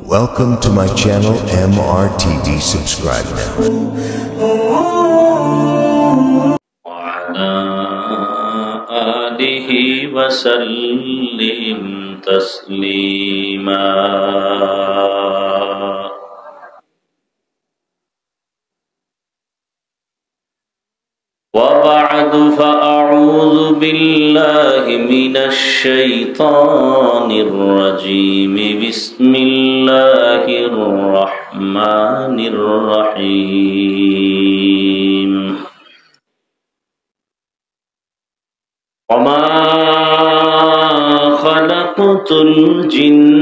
Welcome to my channel MRTV. Subscribe now. وعلى آله وسلم تسليما وبعد فأعوذ بالله من الشيطان الرجيم بسم الله الرحمن الرحيم وما خلقت الجن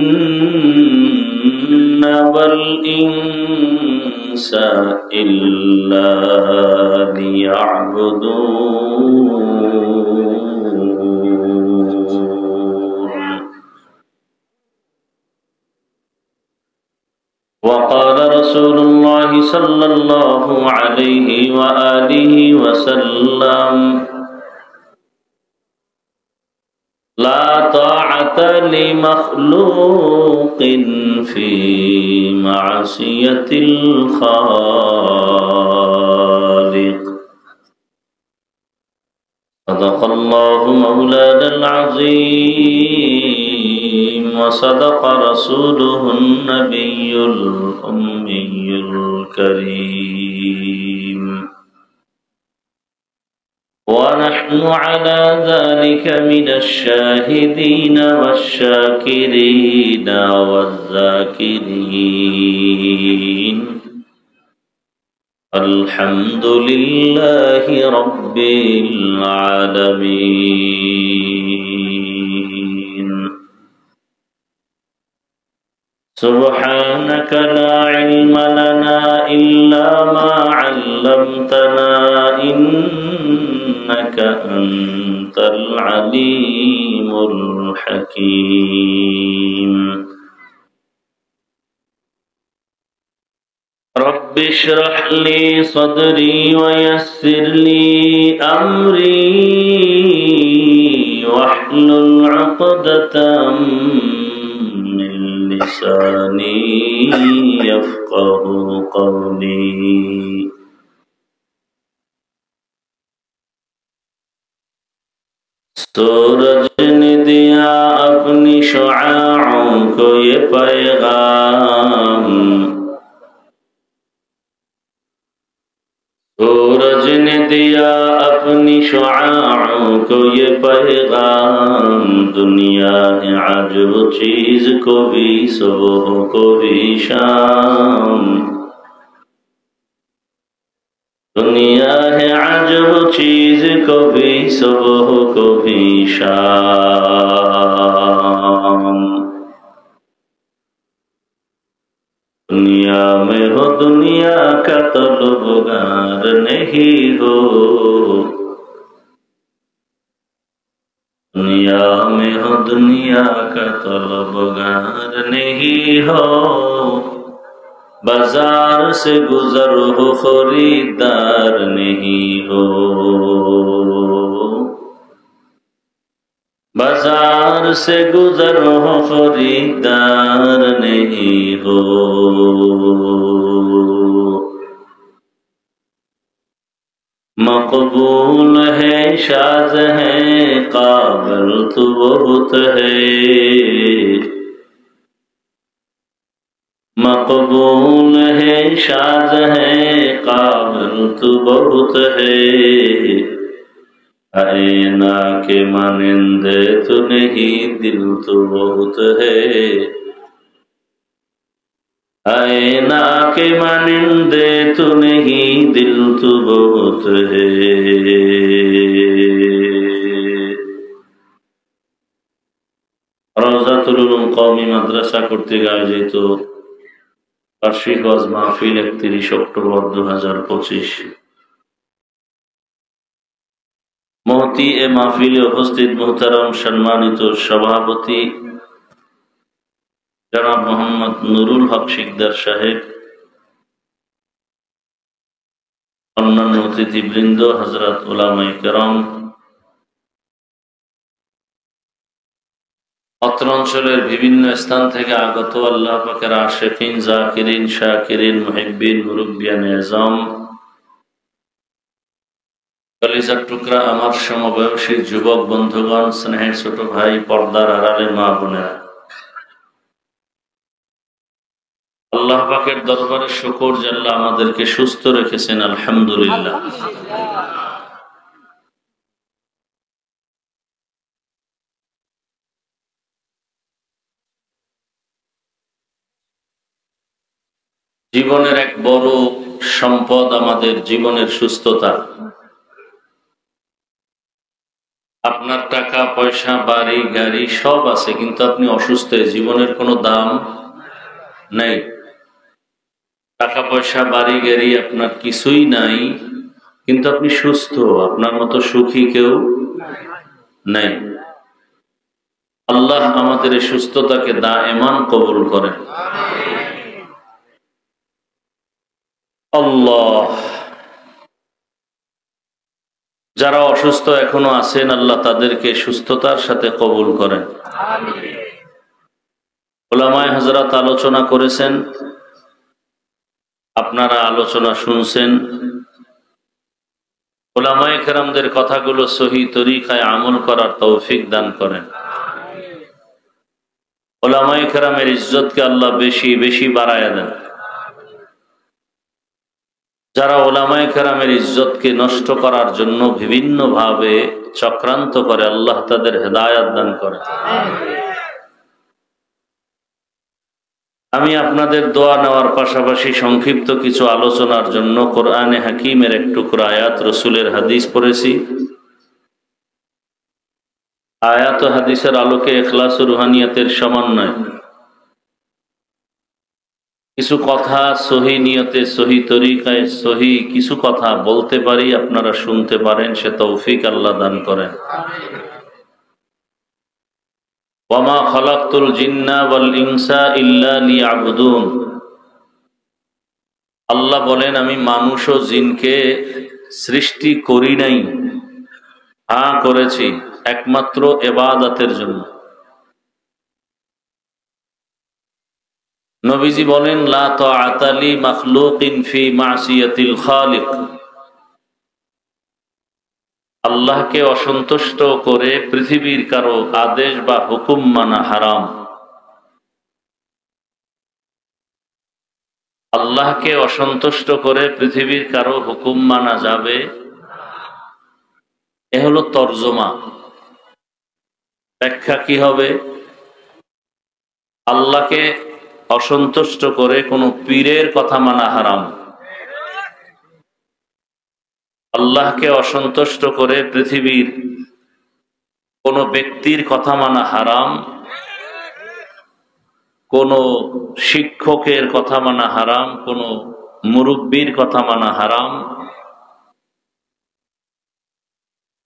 والإنس إلا ليعبدون وقال رسول الله صلى الله عليه وآله وسلم لا طاعة لمخلوق في معصية الخالق صدق الله مولانا العظيم وصدق رسوله النبي الأمي الكريم ونحن على ذلك من الشاهدين والشاكرين والذاكرين الحمد لله رب العالمين سبحانك لا علم لنا إلا ما علمتنا إنك أنت العليم الحكيم رب اشرح لي صدري ويسر لي أمري واحلل عقدة من لساني يفقه قولي सूरज ने दिया अपनी शुआओं को ये पैगाम सूरज ने दिया अपनी शुआओं को ये पैगाम दुनिया है आज वो चीज को भी सुबह को भी शाम दुनिया है आज वो चीज को भी सुबह को भी शाम दुनिया में हो दुनिया का तलबगार नहीं हो दुनिया में हो दुनिया का तलबगार नहीं हो बाजार से गुजर हो खरीदार नहीं हो बाजार से गुजर हो खरीदार नहीं हो मकबूल है शाज है काबिल तो बहुत है मकबूल है शाज है काबिल तो बहुत है आईना के मानिंदे तो नहीं दिल तो बहुत है आईना के मानिंदे तो नहीं दिल तो बहुत है রওজাতুল উলুম কওমি মাদ্রাসা কর্তৃক আয়োজিত বার্ষিক ওয়াজ মাহফিল 31 অক্টোবর 2025 মহতি এ মাহফিলে উপস্থিত মুহতারাম সম্মানিত সভাপতি জনাব মোহাম্মদ নুরুল হক শিকদার সাহেব অন্যান্য অতিথিবৃন্দ হযরত উলামায়ে কেরাম অত্র অঞ্চলের বিভিন্ন স্থান থেকে আগত আল্লাহ পাকের আশিকিন, জাকিরিন, শাকিরিন, মুহিব্বিন, মুরব্বিয়ান আযম, কলিজার টুকরা আমার সমবয়সী যুবক বন্ধুগণ, স্নেহের ছোট ভাই, পর্দার আড়ালে মা বোনেরা, আল্লাহ পাকের দরবারে শুকর যে আল্লাহ আমাদেরকে সুস্থ রেখেছেন, আলহামদুলিল্লাহ। জীবনের এক বড় সম্পদ আমাদের জীবনের সুস্থতা। আপনার টাকা পয়সা, বাড়ি গাড়ি সব আছে, কিন্তু আপনি অসুস্থ, জীবনের কোনো দাম নেই। টাকা পয়সা, বাড়ি গাড়ি আপনার কিছুই নাই, কিন্তু আপনি সুস্থ। আপনার মতো সুখী কেউ নাই। আল্লাহ আমাদের এই সুস্থতাকে দায়েমান কবুল করেন। আল্লাহ, যারা অসুস্থ এখনো আছেন, আল্লাহ তাদেরকে সুস্থতার সাথে কবুল করেন। উলামায়ে হযরত আলোচনা করেছেন, আপনারা আলোচনা শুনছেন। উলামায়ে কেরামদের কথাগুলো সহি তরিকায় আমল করার তৌফিক দান করেন। উলামায়ে কেরামের ইজ্জতকে আল্লাহ বেশি বেশি বাড়ায়া দেন। যারা উলামায়ে কেরামের ইজ্জতকে নষ্ট করার জন্য বিভিন্ন ভাবে চক্রান্ত করে, আল্লাহ তাদের হেদায়েত দান করেন। আমি আপনাদের দোয়া নেওয়ার পাশাপাশি সংক্ষিপ্ত কিছু আলোচনার জন্য কোরআনে হাকিমের এক টুকরা আয়াত, রসুলের হাদিস পড়েছি। আয়াত ও হাদিসের আলোকে ইখলাস ও রুহানিয়াতের সমন্বয় কিছু কথা সহি নিয়তে, সহি তরিকায়, সহি কিছু কথা বলতে পারি, আপনারা শুনতে পারেন, সে তৌফিক আল্লাহ দান করেন। ওয়ামা খালাকতুল জিন্না ওয়াল ইনসা ইল্লা লিয়াবুদুন। আল্লাহ বলেন, আমি মানুষ ও জিনকে সৃষ্টি করি নাই, হ্যাঁ করেছি একমাত্র ইবাদতের জন্য। নবীজি বলেন, লা তাআতা লি মাখলুকিন ফি মাসিয়াতিল খালিক। আল্লাহকে অসন্তুষ্ট করে পৃথিবীর কারো আদেশ বা হুকুম মানা হারাম। আল্লাহকে অসন্তুষ্ট করে পৃথিবীর কারো হুকুম মানা যাবে, এ হলো তর্জমা। ব্যাখ্যা কি হবে? আল্লাহকে অসন্তুষ্ট করে কোনো পীরের কথা মানা হারাম। আল্লাহকে অসন্তুষ্ট করে পৃথিবীর কোন ব্যক্তির কথা মানা হারাম, কোন শিক্ষকের কথা মানা হারাম, কোন মুরব্বীর কথা মানা হারাম।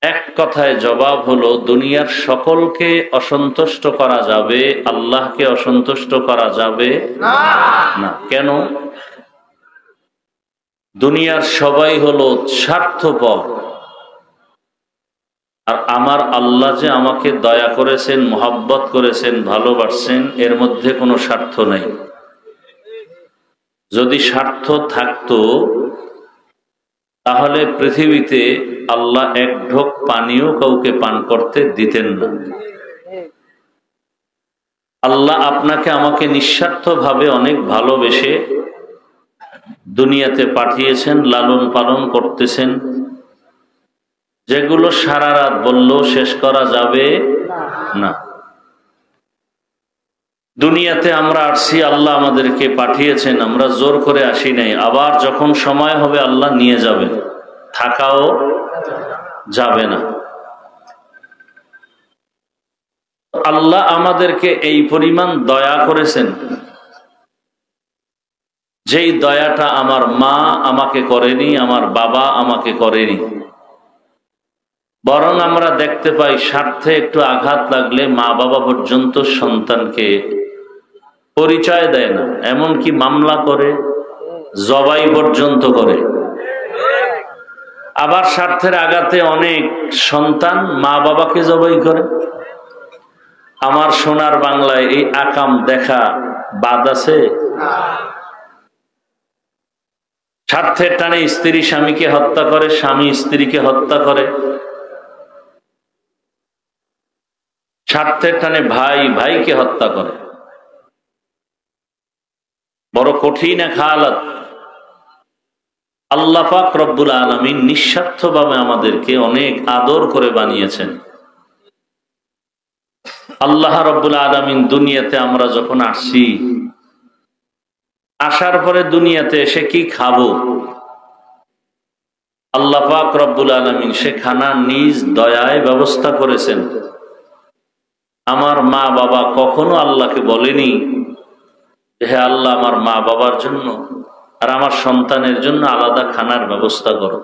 এক কথায় জবাব হলো, দুনিয়ার সকলকে অসন্তুষ্ট করা যাবে, আল্লাহকে অসন্তুষ্ট করা যাবে না। কেন? দুনিয়ার সবাই হলো স্বার্থপর, আর আমার আল্লাহ যে আমাকে দয়া করেছেন, মহব্বত করেছেন, ভালোবাসছেন, এর মধ্যে কোনো স্বার্থ নাই। যদি স্বার্থ থাকতো তাহলে পৃথিবীতে আল্লাহ এক ঢোক পানিও কাউকে পান করতে দিতেন না। আল্লাহ আপনাকে আমাকে নিঃস্বার্থভাবে অনেক ভালোবেসে দুনিয়াতে পাঠিয়েছেন, লালন পালন করতেছেন, যেগুলো সারা রাত বললেও শেষ করা যাবে না। দুনিয়াতে আমরা আসছি, আল্লাহ আমাদেরকে পাঠিয়েছেন, আমরা জোর করে আসি নাই। আবার যখন সময় হবে আল্লাহ নিয়ে যাবেন, থাকাও যাবে না। আল্লাহ আমাদেরকে এই পরিমাণ দয়া করেছেন, যেই দয়াটা আমার মা আমাকে করেনি, আমার বাবা আমাকে করেনি। বরং আমরা দেখতে পাই, স্বার্থে একটু আঘাত লাগলে মা বাবা পর্যন্ত সন্তানকে পরিচয় দেয় না, এমনকি মামলা করে, জবাই পর্যন্ত করে। আবার স্বার্থের আঘাতে অনেক সন্তান মা বাবাকে জবাই করে। আমার সোনার বাংলায় এই আকাম দেখা বাদ আছে? স্বার্থের টানে স্ত্রী স্বামীকে হত্যা করে, স্বামী স্ত্রীকে হত্যা করে, স্বার্থের টানে ভাই ভাইকে হত্যা করে। বড় কঠিন এক হালাত। আল্লাহ পাক রব্বুল আলামিন নিঃস্বার্থভাবে আমাদেরকে অনেক আদর করে বানিয়েছেন। আল্লাহ রব্বুল আলামিন দুনিয়াতে আমরা যখন আসছি, আসার পরে দুনিয়াতে এসে কি খাবো, আল্লাহ পাক রব্বুল আলামিন সে খানা নিজ দয়ায় ব্যবস্থা করেছেন। আমার মা বাবা কখনো আল্লাহকে বলেনি হে আল্লাহ আমার মা বাবার জন্য আর আমার সন্তানের জন্য আলাদা খানার ব্যবস্থা করো।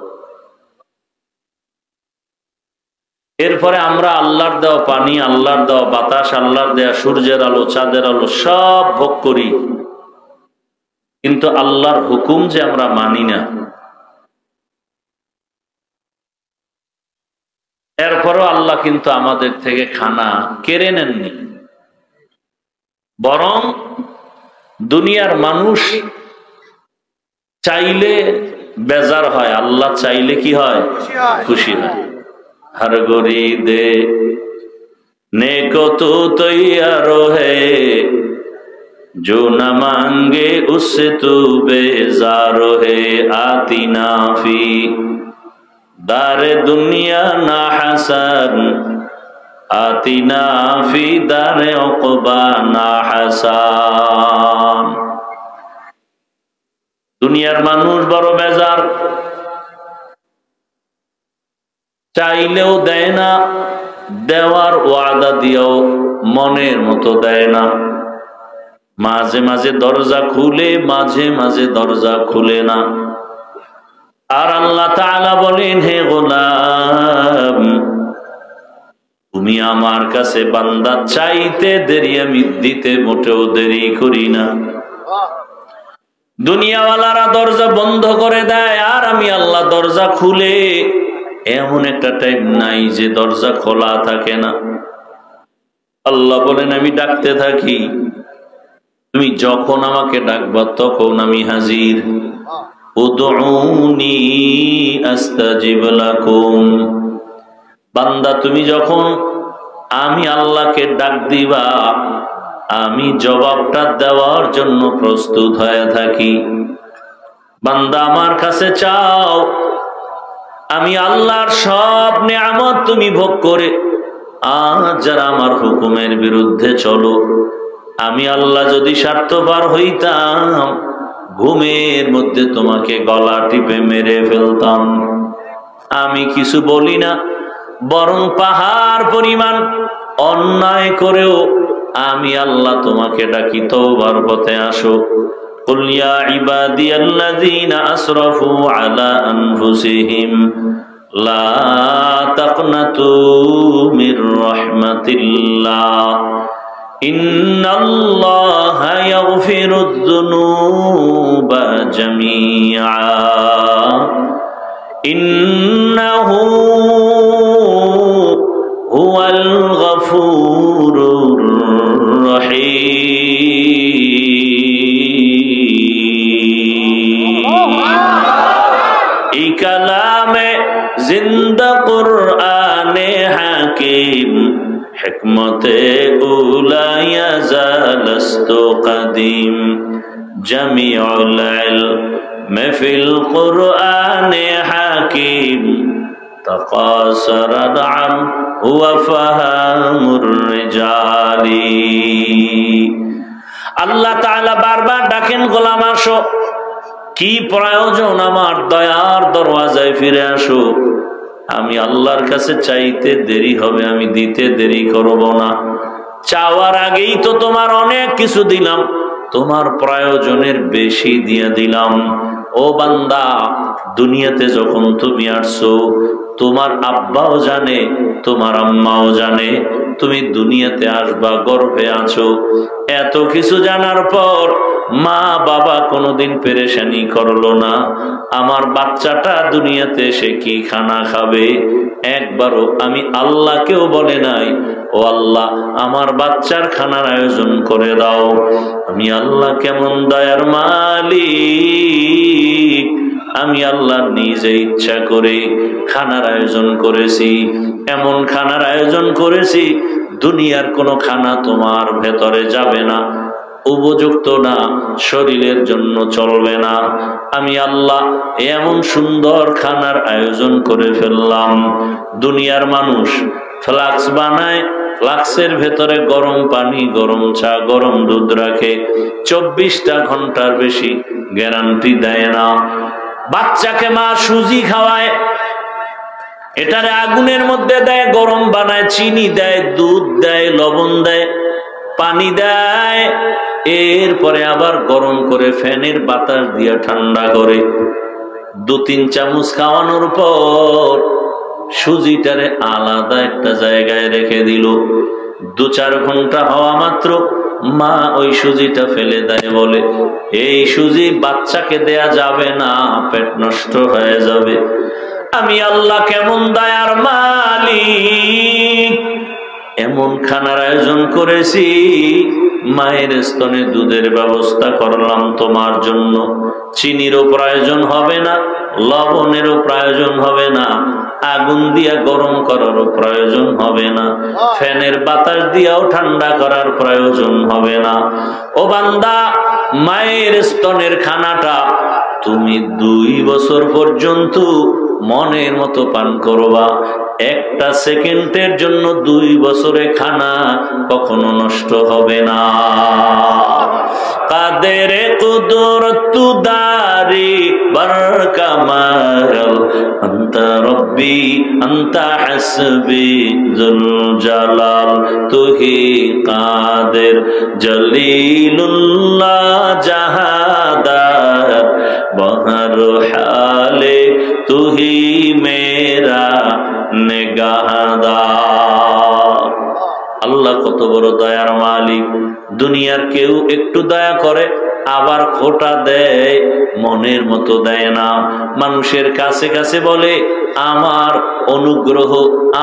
এরপরে আমরা আল্লাহর দেওয়া পানি, আল্লাহর দেওয়া বাতাস, আল্লাহর দেওয়া সূর্যের আলো, চাঁদের আলো সব ভোগ করি, কিন্তু আল্লাহর হুকুম যে আমরা মানি না। এরপরও আল্লাহ কিন্তু আমাদের থেকে খানা কেড়ে নেননি, বরং দুনিয়ার মানুষ চাইলে বেজার হয়, আল্লাহ চাইলে কি হয়? খুশি হয়। हर गोरी दे नेको तो तैयार है, जो न मांगे उससे तू बेजार है। आती नाफी दारे दुनिया ना हसन, आती नाफी दारे उक़बा ना हसन। दुनियार मानुष बड़ो बेजार, চাইলেও দেয় না, দেওয়ার ওয়াদা দিয়েও মনের মতো দেয় না। মাঝে মাঝে দরজা খুলে, মাঝে মাঝে দরজা খুলে না। আর আল্লাহ তাআলা বলেন হে গোলাম, তুমি আমার কাছে বান্দা চাইতে দেরি, আমি দিতে মোটেও দেরি করি না। দুনিয়াওয়ালারা দরজা বন্ধ করে দেয়, আর আমি আল্লাহ দরজা খুলে, এমন একটা টাইম নাই যে দরজা খোলা থাকে না। আল্লাহ বলেন আমি ডাকতে থাকি, তুমি যখন আমাকে ডাকবা তখন আমি হাজির। উদউনি আস্তাজিব লাকুম। বান্দা তুমি যখন আমি আল্লাহকে ডাক দিবা, আমি জবাবটা দেওয়ার জন্য প্রস্তুত হয়ে থাকি। বান্দা আমার কাছে চাও, আমি আল্লাহর সব নিয়ামত তুমি ভোগ করে আজ যারা আমার হুকুমের বিরুদ্ধে চলো, আমি আল্লাহ যদি স্বার্থপর হইতাম ঘুমের মধ্যে তোমাকে গলা টিপে মেরে ফেলতাম। আমি কিছু বলি না, বরং পাহাড় পরিমাণ অন্যায় করেও আমি আল্লাহ তোমাকে ডাকি তওবার পথে আসো। قل يا عبادي الذين أسرفوا على أنفسهم لا تقنطوا من رحمة الله إن الله يغفر الذنوب جميعا إنه هو الغفور الرحيم। कलामे जिंदा कुराने हकीम हिकमते उला यज़लस्तो कदीम जमीउल इल्म फिल कुराने हकीम तकासरत अन हुवा फहमुर रिजाली। আল্লাহ তাআলা বারবার ডাকেন গোলাম আসো, কি প্রয়োজন আমার দয়ার দরওয়াজায় ফিরে আসো। আমি আল্লাহর কাছে চাইতে দেরি হবে, আমি দিতে দেরি করব না। চাওয়ার আগেই তো তোমার অনেক কিছু দিলাম, তোমার প্রয়োজনের বেশি দিয়ে দিলাম। ও বান্দা, দুনিয়াতে যখন তুমি আসছো, তোমার আব্বাও জানে, তোমার আম্মাও জানে তুমি দুনিয়াতে আসবা, গর্ভে আছো। এত কিছু জানার পর মা বাবা কোনোদিন পেরেশানি করলো না, আমার বাচ্চাটা দুনিয়াতে এসে কি খানা খাবে একবারও আমি আল্লাহকেও বলে নাই ও আল্লাহ আমার বাচ্চার খানার আয়োজন করে দাও। আমি আল্লাহ কেমন দয়ার মালিক, আমি আল্লাহ নিজে ইচ্ছা করে খানার আয়োজন করেছি, এমন খানার আয়োজন করেছি দুনিয়ার কোনো খানা তোমার ভেতরে যাবে না, উপযুক্ত না, শরীরের জন্য চলবে না। আমি আল্লাহ এমন সুন্দর খানার আয়োজন করে ফেললাম। দুনিয়ার মানুষ ফ্লাক্স বানায়, ফ্লাক্সের ভেতরে গরম পানি, গরম চা, গরম দুধ রাখে, 24টা ঘন্টার বেশি গ্যারান্টি দেয় না। বাচ্চাকে মা সুজি খাওয়ায়, এটারে আগুনের মধ্যে দেয়, গরম বানায়, চিনি দেয়, দুধ দেয়, লবণ দেয়, পানি দেয়, এরপরে আবার গরম করে ফ্যানের বাতাস দিয়ে ঠান্ডা করে 2-3 চামচ খাওয়ানোর পর সুজিটারে আলাদা একটা জায়গায় রেখে দিল। 2-4 ঘন্টা হওয়া মাত্র মা ওই সুজিটা ফেলে দেয়, বলে এই সুজি বাচ্চাকে দেয়া যাবে না, পেট নষ্ট হয়ে যাবে। আমি আল্লাহ কেমন দয়ার মালিক, এমন খানার আয়োজন করেছি, মায়ের স্তনে দুধের ব্যবস্থা করলাম তোমার জন্য, চিনিরও প্রয়োজন হবে না, লবণেরও প্রয়োজন হবে না, আগুন দিয়া গরম করারও প্রয়োজন হবে না, ফ্যানের বাতাস দিয়াও ঠান্ডা করার প্রয়োজন হবে না। ও বান্দা, মায়ের স্তনের খানাটা তুমি 2 বছর পর্যন্ত মনের মতো পান করবা। একটা সেকেন্ডের জন্য 2 বছরে খানা কখনো নষ্ট হবে না। কাদের কুদরত দারি বরকামাল আনতা রব্বি আনতা হাসবি জুল জালাল, তুহি কাদের জলিলুল্লাহ জাহাদার বহর হালে তুহি মেরা নেগাহদার। আল্লাহ কত বড় দয়ার মালিক। দুনিয়ার কেউ একটু দয়া করে আবার খোটা দেয়, মনের মতো দেয় না। মানুষের কাছে কাছে বলে আমার অনুগ্রহ,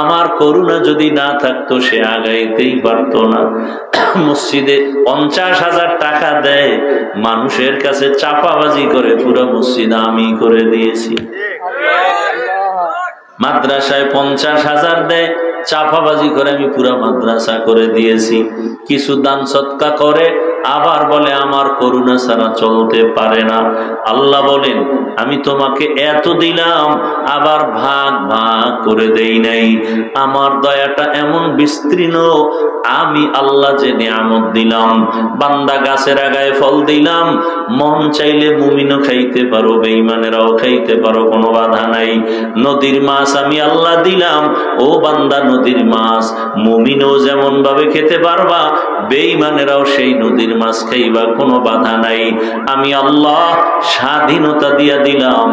আমার করুণা যদি না থাকতো সে আগাইতেই পারতো না। মসজিদে 50,000 টাকা দেয়, মানুষের কাছে চাপাবাজি করে পুরো মসজিদ আমি করে দিয়েছি। মাদ্রাসায় 50,000 দেয়, চাপাবাজি করে আমি পুরা মাদ্রাসা করে দিয়েছি। কিছু দান সৎকা করে আবার বলে আমার করুণা ছাড়া চলতে পারে না। আল্লাহ বলেন আমি তোমাকে এত দিলাম আবার ভাগ ভাগ করে দেই নাই। আমার দয়াটা এমন বিস্তীর্ণ, আমি আল্লাহ যে নিয়ামত দিলাম, বান্দা গাছের আগায় ফল দিলাম, মন চাইলে মুমিনও খাইতে পারো, বেঈমানেরাও খাইতে পারো, কোনো বাধা নাই। নদীর মাছ আমি আল্লাহ দিলাম, ও বান্দা নদীর মাছ মুমিনও যেমন ভাবে খেতে পারবা, বেঈমানেরাও সেই নদীর মাছ খাইবা, কোনো বাধা নাই। আমি আল্লাহ স্বাধীনতা দিয়া দিলাম,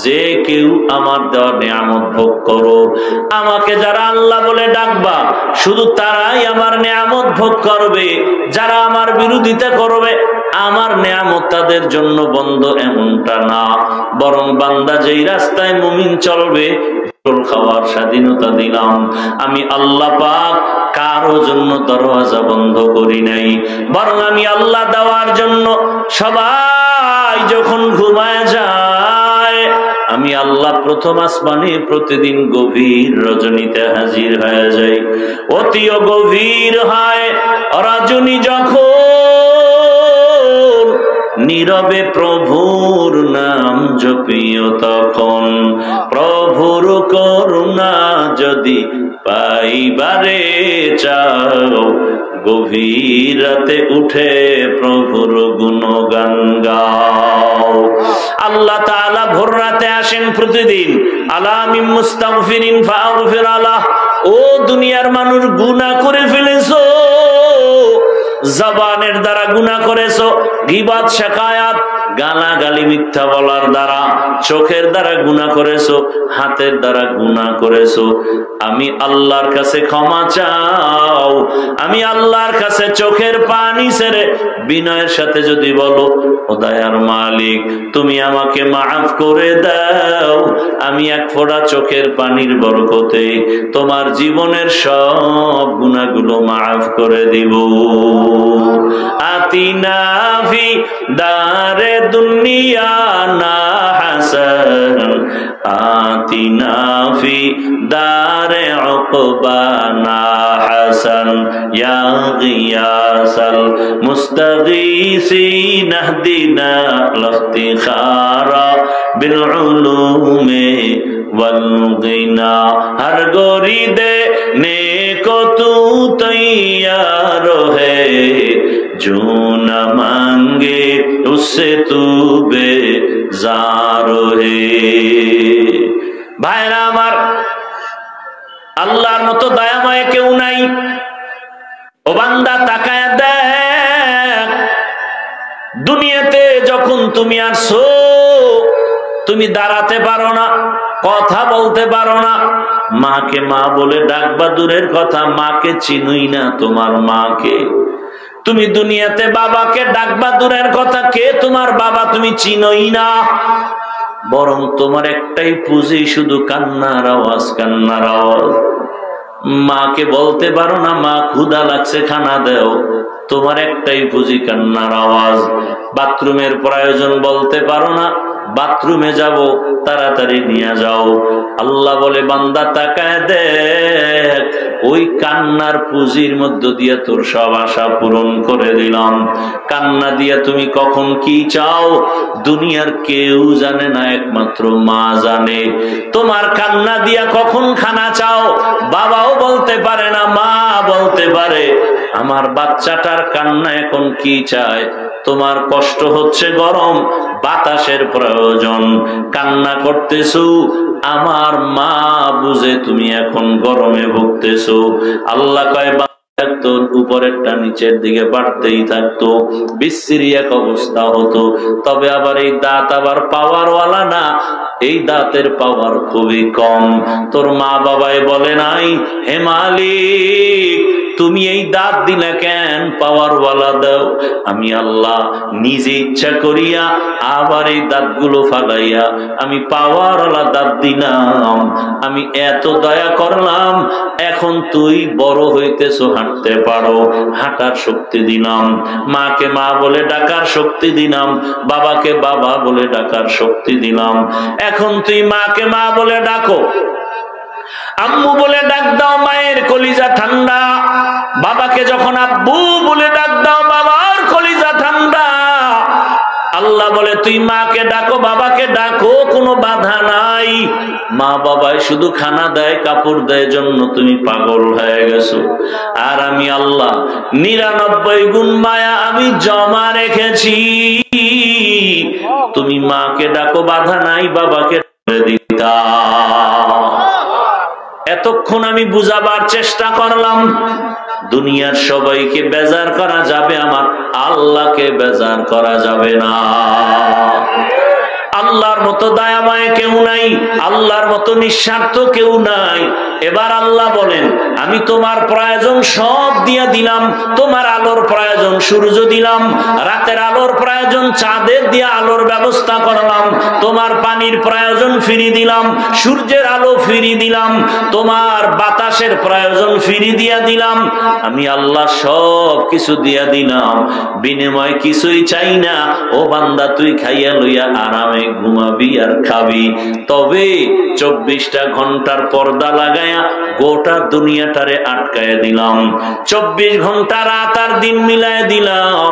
যে কেউ আমার দেওয়া নিয়ামত ভোগ করো। আমাকে যারা আল্লাহ বলে ডাকবা শুধু তারাই আমার নিয়ামত ভোগ করবে, যারা আমার বিরোধিতা করবে আমার নিয়ামত তাদের জন্য বন্ধ এমনটা না, বরং বান্দা যেই রাস্তায় মুমিন চলবে খাওয়ার স্বাধীনতা দিলাম। আমি আল্লাহ পাক কারো জন্য দরওয়াজা বন্ধ করি নাই, বরং আমি আল্লাহ দেওয়ার জন্য সবাই যখন ঘুমায় যায় আমি আল্লাহ প্রথম আসমানে প্রতিদিন গভীর রজনীতে হাজির হয়ে যাই। অতিও গভীর হয় রজনী যখন, নীরবে প্রভুর নাম জপিও তখন, প্রভুর করুণা যদি পাইবারে চাও, গভীর রাতে উঠে প্রভুর গুণগান গাও। আল্লাহ তাআলা ভোর রাতে আসেন প্রতিদিন, আলামিন মুস্তাগফিরিন ফাগফির আলাহ। ও দুনিয়ার মানুষ, গুনাহ করে ফেলেছো, জবানের দ্বারা গুনাহ করেছো, গীবত, শিকায়াত, গালাগালি মিথ্যা বলার দ্বারা, চোখের দ্বারা গুনাহ করেছো, হাতের দ্বারা গুনাহ করেছো, আমি আল্লাহর কাছে ক্ষমা চাও। আমি আল্লাহর কাছে চোখের পানি ছেড়ে বিনয়ের সাথে যদি বলো, ও দয়ার মালিক তুমি আমাকে মাফ করে দাও, আমি এক ফোঁটা চোখের পানির বরকতে তোমার জীবনের সব গুনাহগুলো মাফ করে দিব। আতিনা ফি দারে দুনিয়া না হাসান, আতিনা ফি দারে উকবা না হাসান, ইয়া গিয়াসাল মুস্তাগীসিন ইহদিনা লাফতিখারা বিল উলুমি वल गिना, हर गोरी देने को तू तैयार है, जो न मांगे उससे तू बेजार है। भाईरा আমার, আল্লাহর মতো দয়াময় কেউ নাই। ও বান্দা তাকায় দেখ, দুনিয়াতে যখন তুমি আসছো তুমি দাঁড়াতে পারো না, কথা বলতে পারো না, মাকে মা বলে ডাকবা দূরের কথা, মাকে চিনুই না তোমার মাকে। তুমি দুনিয়াতে বাবাকে ডাকবা দূরের কথা, কে তোমার বাবা তুমি চিনোই না। বরং তোমার একটাই পুঁজি, শুধু কান্নার আওয়াজ, কান্নার আওয়াজ। মাকে বলতে পারো না মা ক্ষুধা লাগছে খানা দাও, তোমার একটাই পুঁজি কান্নার আওয়াজ। বাথরুমের প্রয়োজন বলতে পারো না, বাথরুমে যাব তাড়াতাড়ি নিয়ে যাও। আল্লাহ বলে বান্দা তাকায় দেখ, ওই কান্নার পুঁজির মধ্য দিয়ে তোর সব আশা পূরণ করে দিলাম। কান্না দিয়া তুমি কখন কি চাও দুনিয়ার কেউ জানে না, একমাত্র মা জানে। তোমার কান্না দিয়া কখন খানা চাও বাবাও বলতে পারে না, মা বলতে পারে। আমার বাচ্চাটার কান্না এখন কি চায়, তোমার কষ্ট হচ্ছে গরম, বাতাসের প্রয়োজন, কান্না করতেছো, আমার মা বুঝে তুমি এখন গরমে ভুগতেছো। আল্লাহ কয় থাকতো উপরেরটা নিচের দিকে বাড়তেই থাকতো, বিশ্রী এক অবস্থা হতো। তবে আবার এই দাঁত আবার পাওয়ারওয়ালা না, এই দাঁতের পাওয়ার খুবই কম। তোর মা বাবাই বলে নাই, হে মালিক তুমি এই দাঁত দিলে কেন, পাওয়ারওয়ালা দাও। আমি আল্লাহ নিজে ইচ্ছা করিয়া আবার এই দাঁতগুলো ফালাইয়া আমি পাওয়ারওয়ালা দাঁত দিলাম। আমি এত দয়া করলাম, এখন তুই বড় হইতেছো, হাঁটতে পারো, হাঁটার শক্তি দিলাম। মাকে মা বলে ডাকার শক্তি দিলাম, বাবাকে বাবা বলে ডাকার শক্তি দিলাম। এখন তুই মাকে মা বলে ডাকো, আম্মু বলে ডাক দাও, মায়ের কলিজা ঠান্ডা। বাবাকে যখন আব্বু বলে ডাক দাও, বাবার কলিজা ঠান্ডা। আল্লাহ বলে তুই মাকে ডাকো, বাবাকে ডাকো, কোনো বাধা নাই। মা বাবাই শুধু খানা দেয়, কাপড় দেয়, জন্য তুমি পাগল হয়ে গেছো। আর আমি আল্লাহ 99 গুণ মায়া আমি জমা রেখেছি। তুমি মাকে ডাকো, বাধা নাই, বাবাকে দিতা। এতক্ষণ আমি বুঝাবার চেষ্টা করলাম, দুনিয়ার সবাইকে বেজার করা যাবে, আমার আল্লাহকে বেজার করা যাবে না। আল্লাহর মতো দয়াময় কেউ নাই, আল্লাহর মতো নিঃস্বার্থ কেউ নাই। এবার আল্লাহ বলেন, আমি তোমার প্রয়োজন সব দিয়ে দিলাম। তোমার আলোর প্রয়োজন সূর্য দিলাম, রাতের আলোর প্রয়োজন চাঁদের দিয়ে আলোর ব্যবস্থা করলাম। তোমার পানির প্রয়োজন ফিরিয়ে দিলাম, সূর্যের আলো ফিরিয়ে দিলাম। তোমার বাতাসের প্রয়োজন ফিরিয়ে দিয়া দিলাম। আমি আল্লাহ সব কিছু দিয়া দিলাম, বিনিময় কিছুই চাই না। ও বান্দা তুই খাইয়া লইয়া আরামে ঘুমাবি আর খাবি। তবে 24টা ঘন্টার পর্দা লাগায়া গোটা দুনিয়াটারে আটকায় দিলাম। 24 ঘন্টা রাত আর দিন মিলায় দিলাম।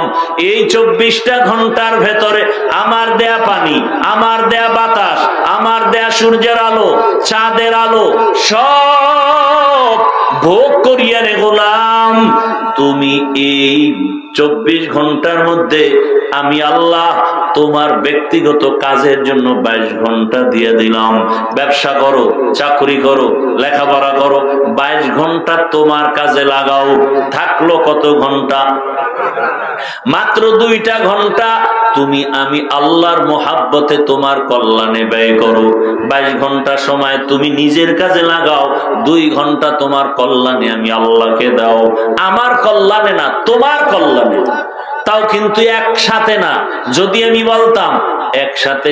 এই 24টা ঘন্টার ভেতরে আমার দেয়া পানি, আমার দেয়া বাতাস, আমার দেয়া সূর্যের আলো, চাঁদের আলো সব ভোগ করিয়া রে গোলাম। তুমি এই 24 ঘন্টার মধ্যে আমি আল্লাহ তোমার ব্যক্তিগত কাজের জন্য 22 ঘন্টা দিয়ে দিলাম। ব্যবসা করো, চাকরি করো, লেখাপড়া করো, 22 ঘন্টা তোমার কাজে লাগাও। থাকলো কত ঘন্টা? মাত্র 2টা ঘন্টা তুমি আমি আল্লাহর মোহাব্বতে তোমার কল্যাণে ব্যয় করো। 22 ঘন্টা সময় তুমি নিজের কাজে লাগাও, 2 ঘন্টা তোমার কল্যাণে আমি আল্লাহকে দাও। আমার কল্যাণে না, তোমার কল্যাণে। তাও কিন্তু একসাথে না। যদি আমি বলতাম একসাথে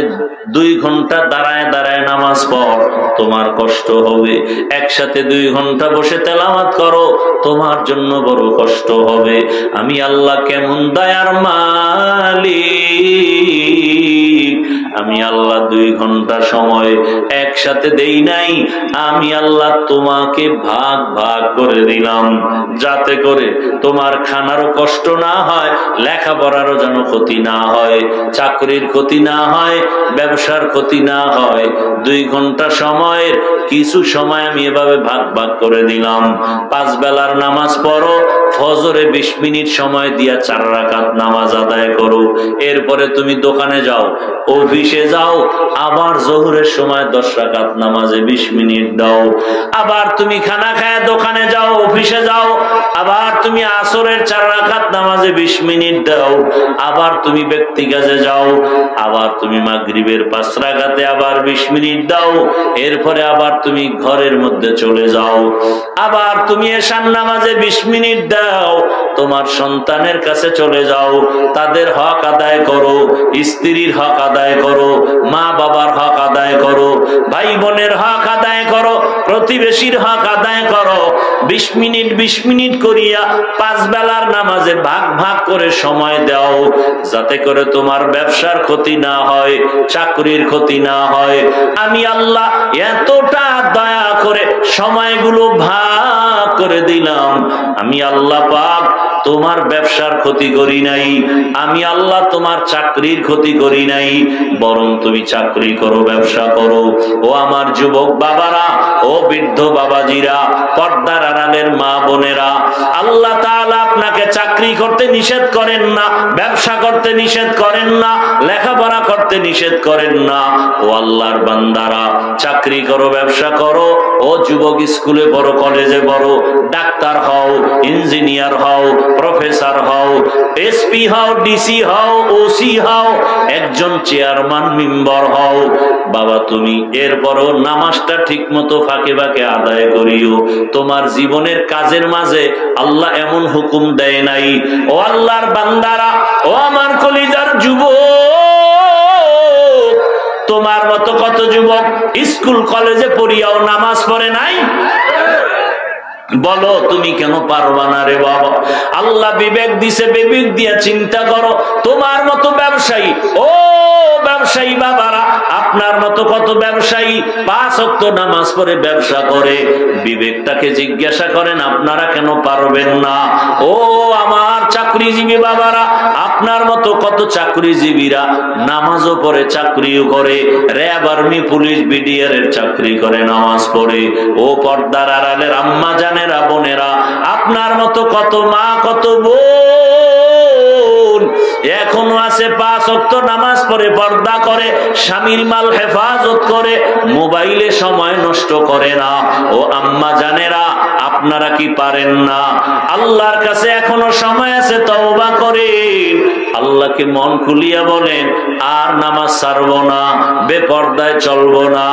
2 ঘন্টা দাঁড়ায় দাঁড়ায় নামাজ পড়, তোমার কষ্ট হবে। একসাথে 2 ঘন্টা বসে তেলাওয়াত করো, তোমার জন্য বড় কষ্ট হবে। আমি আল্লাহ কেমন দয়ার মালিক, আমি আল্লাহ 2 ঘন্টা সময় একসাথে দেই নাই, আমি আল্লাহ তোমাকে ভাগ ভাগ করে দিলাম, যাতে করে তোমার খানারও কষ্ট না হয়, লেখাপড়ারও যেন ক্ষতি না হয়, চাকরির ক্ষতি না হয়, ব্যবসার ক্ষতি না হয়। 2 ঘন্টা সময়ের কিছু সময় আমি এভাবে ভাগ ভাগ করে দিলাম। 5 বেলার নামাজ পড়ো, ফজরে 20 মিনিট সময় দিয়া 4 রাকাত নামাজ আদায় করো। এরপরে তুমি দোকানে যাও, অফিসে যাও, আবার জোহরের সময় 10 রাকাত নামাজে 20 মিনিট দাও। আবার তুমি খানা খায় দোকানে যাও, অফিসে যাও, আবার তুমি আসরের 4 রাকাত নামাজে 20 মিনিট দাও। আবার তুমি ব্যক্তি কাজে যাও, আবার তুমি মাগরিবের 5 রাকাতে আবার 20 মিনিট দাও। এরপরে আবার তুমি ঘরের মধ্যে চলে যাও, আবার তুমি এশার নামাজে 20 মিনিট দাও। তোমার সন্তানের কাছে চলে যাও, তাদের হক আদায় করো, স্ত্রীর হক আদায় করো, মা বাবার হক আদায় করো, ভাই বোনের হক আদায় করো, প্রতিবেশীর হক আদায় করো। 20 মিনিট 20 মিনিট করিয়া 5 বেলার নামাজে ভাগ ভাগ করে সময় দাও, যাতে করে তোমার ব্যবসার ক্ষতি না হয়, চাকরির ক্ষতি না হয়। আমি আল্লাহ এতটা দয়া করে সময়গুলো ভাগ করে দিলাম। আমি আল্লাহ পাক তোমার ব্যবসার ক্ষতি করি নাই, আমি আল্লাহ তোমার চাকরির ক্ষতি করি নাই, বরং তুমি চাকরি করো, ব্যবসা করো। ও আমার যুবক বাবারা, ও বৃদ্ধ বাবাজিরা, পর্দার আড়ালের মা বোনেরা, আল্লাহ তাআলা আপনাকে চাকরি করতে নিষেধ করেন না, ব্যবসা করতে নিষেধ করেন না, লেখাপড়া করতে নিষেধ করেন না। ও আল্লাহর বান্দারা, চাকরি করো, ব্যবসা করো। ও যুবক, স্কুলে পড়ো, কলেজে পড়ো, ডাক্তার হও, ইঞ্জিনিয়ার হও, প্রফেসর হও, এসপি হও, ডিসি হও, ওসি হও, একজন চেয়ারম্যান মেম্বার হও। বাবা তুমি এরপরও নামাজটা ঠিক মতো ফাঁকে ফাঁকে আদায় করিও। তোমার জীবনের কাজের মাঝে আল্লাহ এমন হুকুম দেয় নাই। ও আল্লাহর বান্দারা, ও আমার কলিজার যুবক, তোমার মতো কত যুবক স্কুল কলেজে পড়িয়াও নামাজ পড়ে নাই? বলো তুমি কেন পারবা না রে বাবা? আল্লাহ বিবেক দিছে, বিবেক দিয়া চিন্তা করো। তোমার মতো ব্যবসায়ী, ও ব্যবসায়ী বাবারা, আপনার মতো কত ব্যবসায়ী 5 ওয়াক্ত নামাজ পড়ে ব্যবসা করে, বিবেকটাকে জিজ্ঞাসা করেন আপনারা কেন পারবেন না? ও আমার চাকরিজীবী বাবারা, আপনার মতো কত চাকরিজীবীরা নামাজও পড়ে, চাকরিও করে, র্যাব, আর্মি, পুলিশ, বিডিআর এর চাকরি করে, নামাজ পড়ে। ও পর্দার আড়ালের আম্মা জানেরা, বোনেরা, আপনার মতো কত মা, কত বোন এখনো আছে 5 ওয়াক্ত নামাজ পড়ে, পর্দা করে, স্বামীর মাল হেফাজত করে, মোবাইলে সময় নষ্ট করে না। ও আম্মা জানেরা, আপনারা কি পারেন না? আল্লাহর কাছে এখনো সময় আছে, তওবা করেন, আল্লাহকে মন খুলিয়া বলেন আর নামাজ ছাড়বো না, বেপর্দায় চলবো না,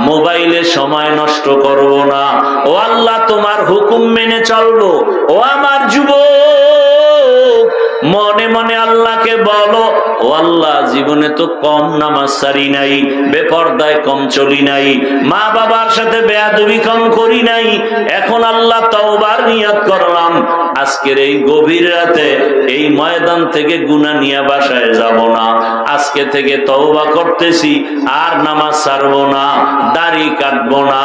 মোবাইলে সময় নষ্ট করব না। ও আল্লাহ তোমার হুকুম মেনে চলবো। ও আমার যুবক, মনে মনে আল্লাহকে বলো, ও আল্লাহ জীবনে তো কম নামাজ ছাড়ি নাই, বেপর্দায় কম চলি নাই, মা বাবার সাথে বেয়াদবি কম করি নাই। এখন আল্লাহ তওবার নিয়ত করলাম, আজকের এই গভীর রাতে এই ময়দান থেকে গুনাহ নিয়ে বাসায় যাব না। আজকে থেকে তওবা করতেছি, আর নামাজ ছাড়বো না, দাড়ি কাটবো না,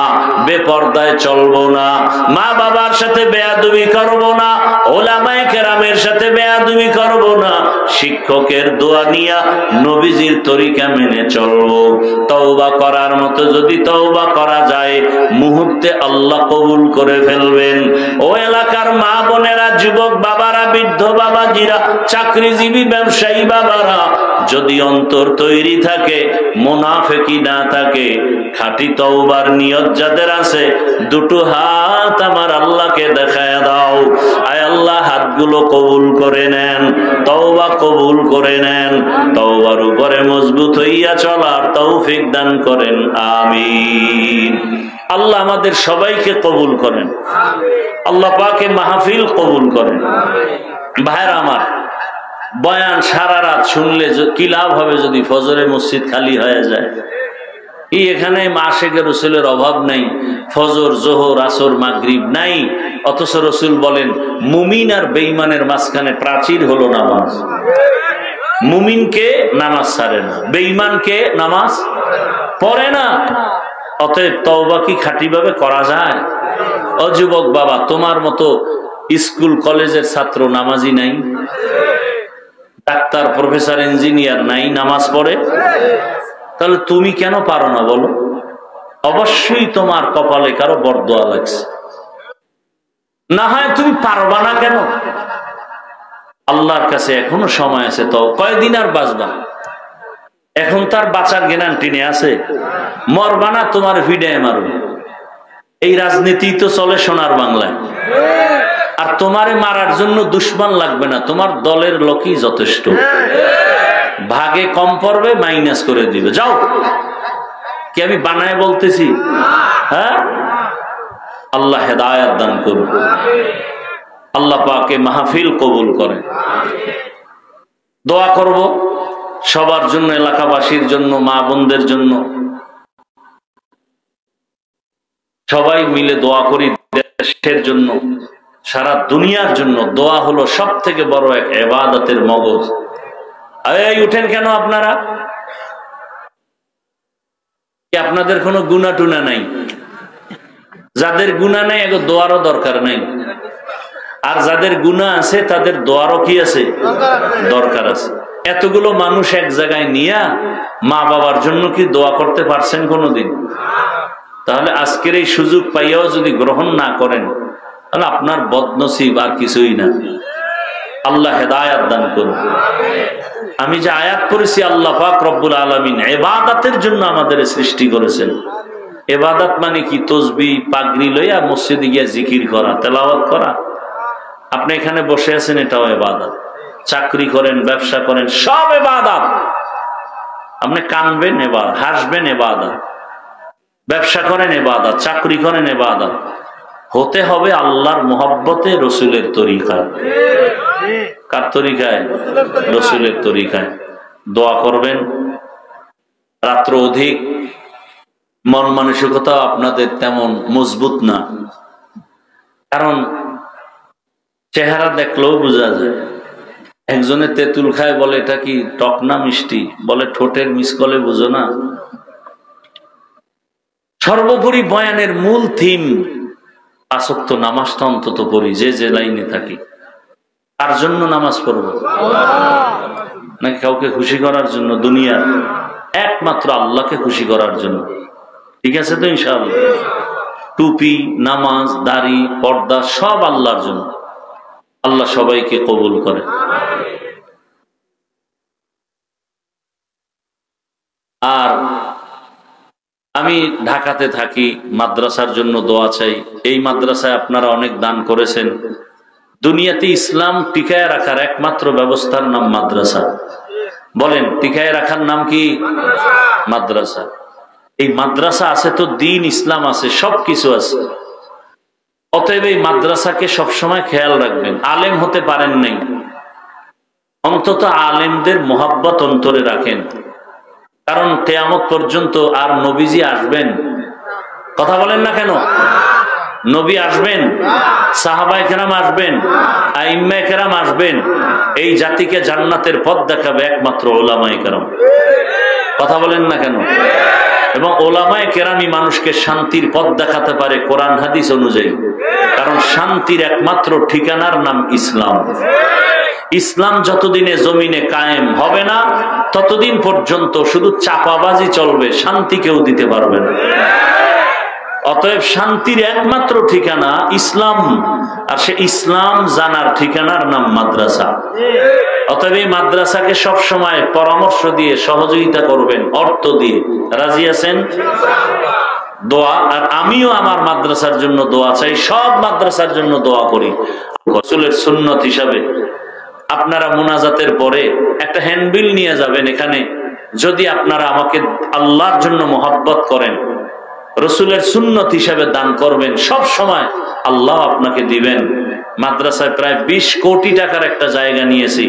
বেপর্দায় চলবো না, মা বাবার সাথে বেয়াদবি করবো না, ওলামায়ে কেরামের সাথে বেয়াদবি করবো না, শিক্ষকের দোয়া নিয়া নবীজির তরিকা মেনে চলবো। তওবা করার মতো যদি তওবা করা যায়, মুহূর্তে আল্লাহ কবুল করে ফেলবেন। ও এলাকার মা বোনেরা, যুবক বাবারা, বৃদ্ধ বাবাজিরা, চাকরিজীবী ব্যবসায়ী বাবারা, যদি অন্তর তৈরি থাকে, মুনাফিকি না থাকে, খাঁটি তওবার নিয়ত যাদের আছে, দুটো হাত আমার আল্লাহকে দেখায় দাও। আয় আল্লাহ, হাতগুলো কবুল করে নেন, তওবা কবুল করে নেন, তওবার উপরে মজবুত হইয়া চলার তৌফিক দান করেন, আমিন। আল্লাহ আমাদের সবাইকে কবুল করেন, আল্লাহ পাকে মাহফিল কবুল করেন। ভাইরা আমার, বয়ান সারা রাত শুনলে কি লাভ হবে যদি ফজরে মসজিদ খালি হয়ে যায়? এখানে আশিকে রসুলের অভাব নাই, ফজর, জোহর, আসর, মাগরিব নাই, অথচ রসুল বলেন মুমিন আর বেঈমানের মাঝখানে প্রাচীর হলো নামাজ। মুমিনকে নামাজ ছাড়ে না, বেঈমানকে নামাজ পড়ে না। অতএব তওবা কি খাঁটি ভাবে করা যায়? ও যুবক বাবা, তোমার মতো স্কুল কলেজের ছাত্র নামাজি নাই? ডাক্তার, প্রফেসর, ইঞ্জিনিয়ার নাই নামাজ পড়ে? তাহলে তুমি কেন পারো না বলো? অবশ্যই তোমার কপালে কারো বরদোয়া লাগছে, না হয় তুমি পারবা না কেন? আল্লাহর কাছে এখনো সময় আছে, তো কয়দিন আর বাঁচবা? এখন তার বাঁচার গ্যারান্টি নেই আছে? মরবা না, তোমার ভিড়ায় মারবে। এই রাজনীতি তো চলে সোনার বাংলায়। আর তোমারে মারার জন্য দুশ্মন লাগবে না, তোমার দলের লোকই যথেষ্ট। ভাগে কম পড়বে, মাইনাস করে দিবে। যাও, কি আমি বানায় বলতেছি? হ্যাঁ, আল্লাহ হেদায়েত দান করুন, আল্লাহ পাকে মাহফিল কবুল করেন। দোয়া করব সবার জন্য, এলাকাবাসীর জন্য, মা বোনদের জন্য, সবাই মিলে দোয়া করি দেশের জন্য, সারা দুনিয়ার জন্য। দোয়া হলো সব থেকে বড় এক ইবাদতের মগজ। এই উঠেন কেন আপনারা? আপনাদের কোনো গুনাহ টুনা নাই? যাদের গুনাহ নাই এগো দোয়ারও দরকার নাই, আর যাদের গুনাহ আছে তাদের দোয়ারও কি আছে? দরকার আছে। এতগুলো মানুষ এক জায়গায় নিয়ে মা বাবার জন্য কি দোয়া করতে পারছেন কোনোদিন? তাহলে আজকের এই সুযোগ পাইয়াও যদি গ্রহণ না করেন, তাহলে আপনার বদনসিব আর কিছুই না। আল্লাহ হেদায়েত দান করুন। আমি যে আয়াত পড়েছি, আল্লাহ পাক রব্বুল আলামিন ইবাদতের জন্য আমাদের সৃষ্টি করেছেন। ইবাদত মানে কি? তসবিহ, পাগড়ি লইয়া মসজিদে গিয়া জিকির করা, তেলাওয়াত করা। আপনি এখানে বসে আছেন, এটাও ইবাদত। চাকরি করেন, ব্যবসা করেন, সব ইবাদত। আপনি কানবেন ইবাদত, হাসবেন ইবাদত, ব্যবসা করেন ইবাদত, চাকরি করেন ইবাদত। হতে হবে আল্লাহর মুহাব্বতে, রসুলের তরিকায়। কার তরিকায়? রসুলের তরিকায়। দোয়া করবেন। রাত্র অধিক মন মানসিকতা আপনাদের তেমন মজবুত না, কারণ চেহারা দেখলেও বোঝা যায়। একজনে তেঁতুল খায়, বলে এটা কি টক না মিষ্টি? বলে ঠোঁটের মিসকলে বুঝো না। সর্বোপরি বয়ানের মূল থিম আসক্ত নামাজটা অন্তত পড়ি, যে লাইনে থাকি। তার জন্য নামাজ পড়ব নাকি কাউকে খুশি করার জন্য? দুনিয়া একমাত্র আল্লাহকে খুশি করার জন্য। ঠিক আছে তো ইনশাআল্লাহ? টুপি, নামাজ, দাড়ি, পর্দা সব আল্লাহর জন্য। আল্লাহ সবাইকে কবুল করে। আর আমি ঢাকাতে থাকি, মাদ্রাসার জন্য দোয়া চাই। এই মাদ্রাসায় আপনারা অনেক দান করেছেন। দুনিয়াতে ইসলাম টিকায় রাখার একমাত্র ব্যবস্থার নাম মাদ্রাসা। বলেন, টিকায় রাখার নাম কি? মাদ্রাসা। এই মাদ্রাসা আছে তো দিন ইসলাম আছে, সবকিছু আছে। অতএব এই মাদ্রাসাকে সবসময় খেয়াল রাখবেন। আলেম হতে পারেন নাই, অন্তত আলেমদের মোহাব্বত অন্তরে রাখেন। কারণ কিয়ামত পর্যন্ত আর নবীজি আসবেন? কথা বলেন না কেন? নবী আসবেন, সাহাবায়ে কেরাম আসবেন, আইম্মায়ে কেরাম আসবেন। এই জাতিকে জান্নাতের পথ দেখাবে একমাত্র উলামায়ে কেরাম। কথা বলেন না কেন? এবং উলামায়ে কেরামই মানুষকে শান্তির পথ দেখাতে পারে কোরআন হাদিস অনুযায়ী। কারণ শান্তির একমাত্র ঠিকানার নাম ইসলাম। ইসলাম যতদিনে জমিনে কায়েম হবে না, ততদিন পর্যন্ত শুধু চাপাবাজি চলবে, শান্তি কেউ দিতে পারবে না। অতএব শান্তির একমাত্র ঠিকানা ইসলাম, আর সে ইসলাম জানার ঠিকানার নাম মাদ্রাসা। অতএব এই মাদ্রাসাকে সব সময় পরামর্শ দিয়ে সহযোগিতা করবেন, অর্থ দিয়ে। রাজি আছেন? দোয়া। আর আমিও আমার মাদ্রাসার জন্য দোয়া চাই, সব মাদ্রাসার জন্য দোয়া করি। রাসূলের সুন্নত হিসাবে আপনারা মুনাজাতের পরে একটা হ্যান্ডবিল নিয়ে যাবেন। এখানে যদি আপনারা আমাকে আল্লাহর জন্য মহব্বত করেন, রাসূলের সুন্নত হিসাবে দান করবেন, সব সময় আল্লাহ আপনাকে দিবেন। মাদ্রাসায় প্রায় 20 কোটি টাকার একটা জায়গা নিয়েছি,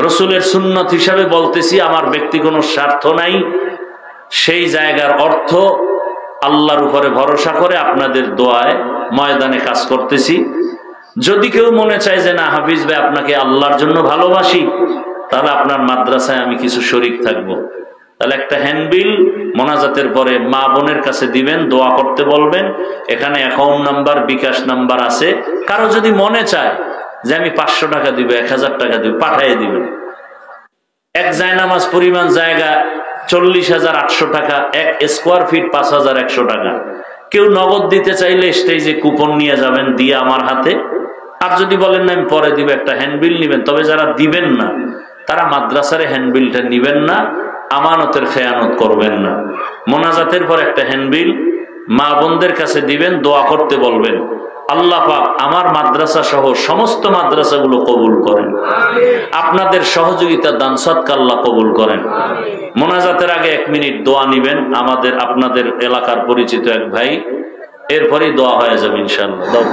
রাসূলের সুন্নত হিসাবে বলতেছি, আমার ব্যক্তি কোনো স্বার্থ নাই। সেই জায়গার অর্থ আল্লাহর উপরে ভরসা করে আপনাদের দোয়ায় ময়দানে কাজ করতেছি। যদি কেউ মনে চায় যে না হাফিজ ভাই আপনাকে আল্লাহর জন্য ভালোবাসি, তাহলে আপনার মাদ্রাসায় আমি কিছু শরীক থাকবো। তাহলে একটা হ্যান্ডবিল মোনাজাতের পরে মা বোনের কাছে দিবেন, দোয়া করতে বলবেন। এখানে অ্যাকাউন্ট নাম্বার, বিকাশ নাম্বার আছে। কারো যদি মনে চায় যে আমি 500 টাকা দিব, 1000 টাকা দিব, পাঠিয়ে দিবেন। এক জায়নামাজ পরিমাণ জায়গা 40,800 টাকা, 1 স্কোয়ার ফিট 5,100 টাকা। কেউ নগদ দিতে চাইলে স্টেজে কুপন নিয়ে যাবেন, দিয়ে আমার হাতে। আর যদি বলেন না আমি পরে দিব, একটা হ্যান্ডবিল নিবেন। তবে যারা দিবেন না তারা মাদ্রাসার হ্যান্ডবিলটা নিবেন না, আমানতের খেয়ানত করবেন না। মোনাজাতের পর একটা হ্যান্ডবিল মা বোনদের কাছে দিবেন, দোয়া করতে বলবেন। আল্লাহ পাক আমার মাদ্রাসা সহ সমস্ত মাদ্রাসাগুলো কবুল করেন, আপনাদের সহযোগিতা দান সদকা আল্লাহ কবুল করেন। মোনাজাতের আগে 1 মিনিট দোয়া নিবেন, আপনাদের এলাকার পরিচিত এক ভাই, এরপরই দোয়া হয়ে যাবে ইনশাআল্লাহ।